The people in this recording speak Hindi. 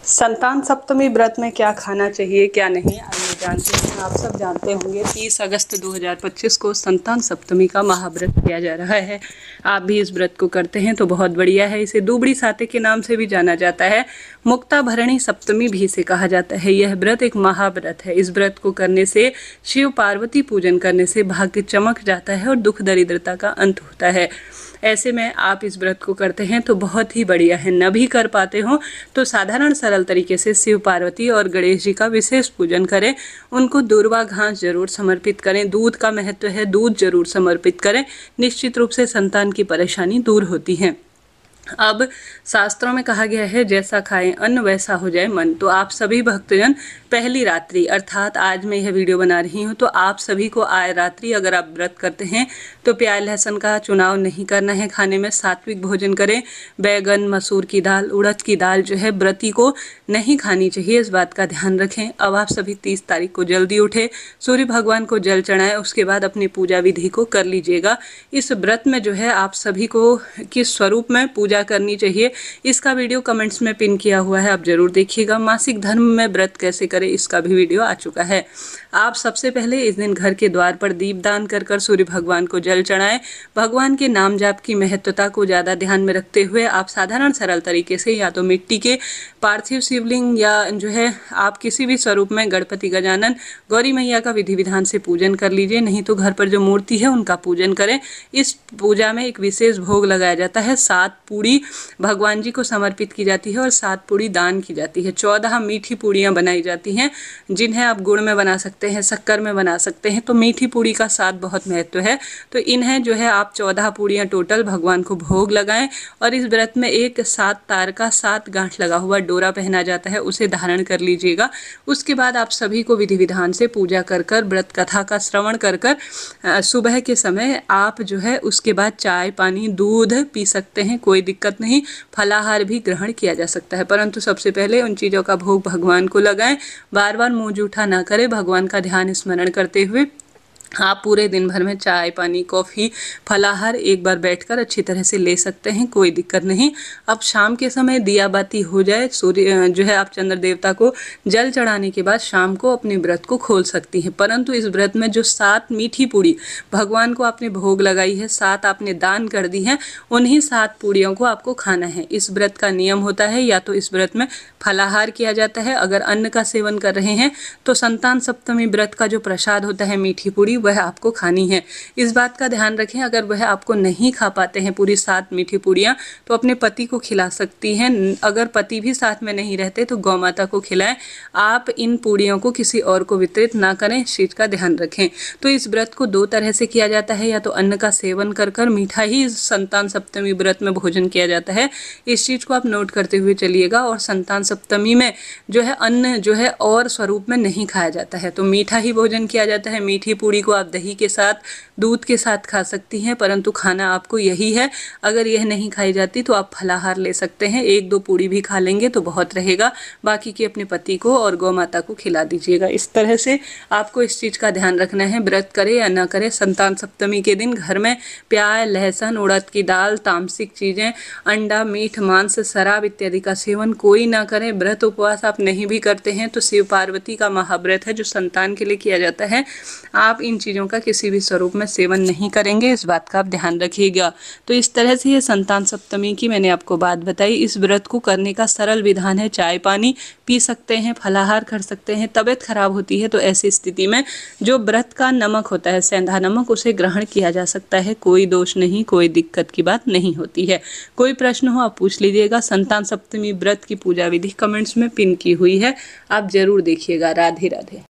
संतान सप्तमी व्रत में क्या खाना चाहिए क्या नहीं, आइए जानते हैं। आप सब जानते होंगे 30 अगस्त 2025 को संतान सप्तमी का महाव्रत किया जा रहा है। आप भी इस व्रत को करते हैं तो बहुत बढ़िया है। इसे दूबड़ी साते के नाम से भी जाना जाता है। मुक्ता भरणी सप्तमी भी इसे कहा जाता है। यह व्रत एक महाव्रत है। इस व्रत को करने से शिव पार्वती पूजन करने से भाग्य चमक जाता है और दुख दरिद्रता का अंत होता है। ऐसे में आप इस व्रत को करते हैं तो बहुत ही बढ़िया है। न भी कर पाते हो तो साधारण सरल तरीके से शिव पार्वती और गणेश जी का विशेष पूजन करें। उनको दूर्वा घास जरूर समर्पित करें। दूध का महत्व है, दूध जरूर समर्पित करें। निश्चित रूप से संतान की परेशानी दूर होती है। अब शास्त्रों में कहा गया है जैसा खाएं अन्न वैसा हो जाए मन। तो आप सभी भक्तजन पहली रात्रि अर्थात आज मैं यह वीडियो बना रही हूं तो आप सभी को आए रात्रि अगर आप व्रत करते हैं तो प्याज लहसुन का चुनाव नहीं करना है। खाने में सात्विक भोजन करें। बैगन, मसूर की दाल, उड़द की दाल जो है व्रती को नहीं खानी चाहिए, इस बात का ध्यान रखें। अब आप सभी 30 तारीख को जल्दी उठे, सूर्य भगवान को जल चढ़ाएं, उसके बाद अपनी पूजा विधि को कर लीजिएगा। इस व्रत में जो है आप सभी को किस स्वरूप में पूजा करनी चाहिए इसका वीडियो कमेंट्स में पिन किया हुआ है, आप जरूर देखिएगा। मासिक धर्म में व्रत कैसे करें इसका भी वीडियो आ चुका है। आप सबसे पहले इस दिन घर के द्वार पर दीप दान कर सूर्य भगवान को जल चढ़ाएं। भगवान के नाम जाप की महत्वता को ज़्यादा ध्यान में रखते हुए आप साधारण सरल तरीके से या तो मिट्टी के पार्थिव शिवलिंग या जो है आप किसी भी स्वरूप में गणपति, गजानन, गौरी मैया का विधि विधान से पूजन कर लीजिए। नहीं तो घर पर जो मूर्ति है उनका पूजन करें। इस पूजा में एक विशेष भोग लगाया जाता है। 7 पूड़ी भगवान जी को समर्पित की जाती है और 7 पूड़ी दान की जाती है। 14 मीठी पूड़ियाँ बनाई जाती हैं जिन्हें आप गुड़ में बना सकते हैं, शक्कर में बना सकते हैं। तो मीठी पूड़ी का स्वाद बहुत महत्व है। तो इन्हें जो है आप 14 पूड़ियाँ टोटल भगवान को भोग लगाएं। और इस व्रत में एक 7 तार का 7 गांठ लगा हुआ डोरा पहना जाता है, उसे धारण कर लीजिएगा। उसके बाद आप सभी को विधि विधान से पूजा कर व्रत कथा का श्रवण कर सुबह के समय आप जो है उसके बाद चाय, पानी, दूध पी सकते हैं, कोई दिक्कत नहीं। फलाहार भी ग्रहण किया जा सकता है, परंतु सबसे पहले उन चीज़ों का भोग भगवान को लगाएं। बार बार मुंह जूठा ना करें। भगवान का ध्यान स्मरण करते हुए आप पूरे दिन भर में चाय, पानी, कॉफ़ी, फलाहार एक बार बैठकर अच्छी तरह से ले सकते हैं, कोई दिक्कत नहीं। अब शाम के समय दिया बाती हो जाए, सूर्य जो है आप चंद्र देवता को जल चढ़ाने के बाद शाम को अपने व्रत को खोल सकती हैं। परंतु इस व्रत में जो 7 मीठी पूड़ी भगवान को आपने भोग लगाई है, 7 आपने दान कर दी है, उन्हीं 7 पूड़ियों को आपको खाना है। इस व्रत का नियम होता है या तो इस व्रत में फलाहार किया जाता है, अगर अन्न का सेवन कर रहे हैं तो संतान सप्तमी व्रत का जो प्रसाद होता है मीठी पूड़ी वह आपको खानी है। इस बात का ध्यान रखें, अगर वह आपको नहीं खा पाते हैं पूरी 7 मीठी पूड़ियाँ तो अपने पति को खिला सकती हैं। अगर पति भी साथ में नहीं रहते तो गौ माता को खिलाएं। आप इन पूड़ियों को किसी और को वितरित ना करें, इस चीज़ का ध्यान रखें। तो इस व्रत को 2 तरह से किया जाता है, या तो अन्न का सेवन कर मीठा ही संतान सप्तमी व्रत में भोजन किया जाता है। इस चीज़ को आप नोट करते हुए चलिएगा। और संतान सप्तमी में जो है अन्न जो है और स्वरूप में नहीं खाया जाता है, तो मीठा ही भोजन किया जाता है। मीठी पूड़ी को आप दही के साथ, दूध के साथ खा सकती हैं, परंतु खाना आपको यही है। अगर यह नहीं खाई जाती तो आप फलाहार ले सकते हैं, 1-2 पूड़ी भी खा लेंगे तो बहुत रहेगा। बाकी की अपने पति को और गौ माता को खिला दीजिएगा। इस तरह से आपको इस चीज़ का ध्यान रखना है। व्रत करे या ना करे, संतान सप्तमी के दिन घर में प्याज, लहसुन, उड़द की दाल, तामसिक चीज़ें, अंडा, मीठ, मांस, शराब इत्यादि का सेवन कोई ना करें। व्रत उपवास आप नहीं भी करते हैं तो शिव पार्वती का महाव्रत है जो संतान के लिए किया जाता है, आप इन चीज़ों का किसी भी स्वरूप में सेवन नहीं करेंगे, इस बात का आप ध्यान रखिएगा। तो इस तरह से ये संतान सप्तमी की मैंने आपको बात बताई। इस व्रत को करने का सरल विधान है। चाय पानी पी सकते हैं, फलाहार कर सकते हैं। तबीयत खराब होती है तो ऐसी स्थिति में जो व्रत का नमक होता है, सेंधा नमक, उसे ग्रहण किया जा सकता है, कोई दोष नहीं, कोई दिक्कत की बात नहीं होती है। कोई प्रश्न हो आप पूछ लीजिएगा। संतान सप्तमी व्रत की पूजा विधि कमेंट्स में पिन की हुई है, आप जरूर देखिएगा। राधे राधे।